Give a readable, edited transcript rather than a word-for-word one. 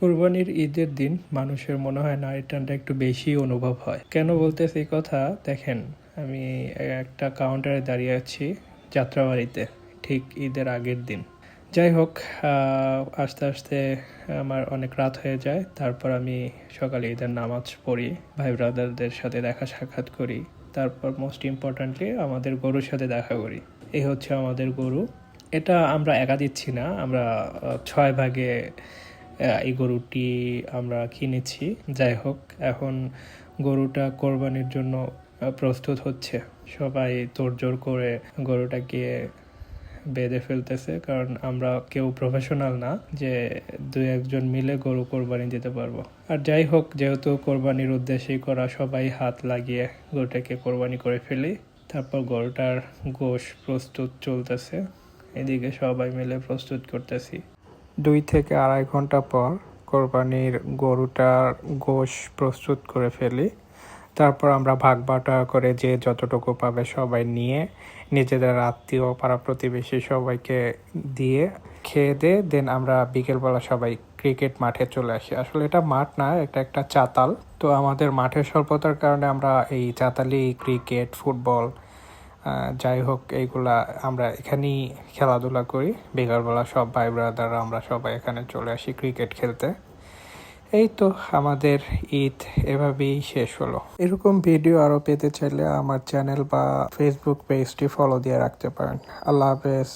কোরবানির ঈদের দিন মানুষের মনে হয় নারী টানটা একটু বেশি অনুভব হয়। কেন বলতেছি এই কথা দেখেন, আমি একটা কাউন্টারে দাঁড়িয়ে আছি যাত্রাবাড়িতে, ঠিক ঈদের আগের দিন। যাই হোক, আস্তে আস্তে আমার অনেক রাত হয়ে যায়। তারপর আমি সকালে ঈদের নামাজ পড়ি, ভাই ব্রাদারদের সাথে দেখা সাক্ষাৎ করি। তারপর মোস্ট ইম্পর্ট্যান্টলি আমাদের গরুর সাথে দেখা করি। এই হচ্ছে আমাদের গরু। এটা আমরা একা দিচ্ছি না, আমরা 6 ভাগে এই গরুটি আমরা কিনেছি। যাই হোক, এখন গরুটা কোরবানির জন্য প্রস্তুত হচ্ছে। সবাই তোড়জোড় করে গরুটাকে বেঁধে ফেলতেছে, কারণ আমরা কেউ প্রফেশনাল না যে 2-1 জন মিলে গরু কোরবানি দিতে পারবো। আর যাই হোক, যেহেতু কোরবানির উদ্দেশ্যেই করা, সবাই হাত লাগিয়ে গরুটাকে কোরবানি করে ফেলি। তারপর গরুটার গোশ প্রস্তুত চলতেছে, এদিকে সবাই মিলে প্রস্তুত করতেছি। 2 থেকে আড়াই ঘন্টা পর কোরবানির গরুটার গোশ প্রস্তুত করে ফেলি। তারপর আমরা ভাগ বাটোয়ারা করে যে যতটুকু পাবে সবাই নিয়ে নিজেদের আত্মীয় পাড়া প্রতিবেশী সবাইকে দিয়ে খেয়ে দেন আমরা বিকেলবেলা সবাই ক্রিকেট মাঠে চলে আসি। আসলে এটা মাঠ না, এটা একটা চাতাল। তো আমাদের মাঠের স্বল্পতার কারণে আমরা এই চাতালি ক্রিকেট, ফুটবল, যাই হোক, এইগুলা আমরা এখানেই খেলাধুলা করি। বিকালবেলা সব ভাই ব্রাদাররা আমরা সবাই এখানে চলে আসি ক্রিকেট খেলতে। এই তো আমাদের ঈদ এভাবেই শেষ হলো। এরকম ভিডিও আরও পেতে চাইলে আমার চ্যানেল বা ফেসবুক পেজটি ফলো দিয়ে রাখতে পারেন। আল্লাহ হাফেজ।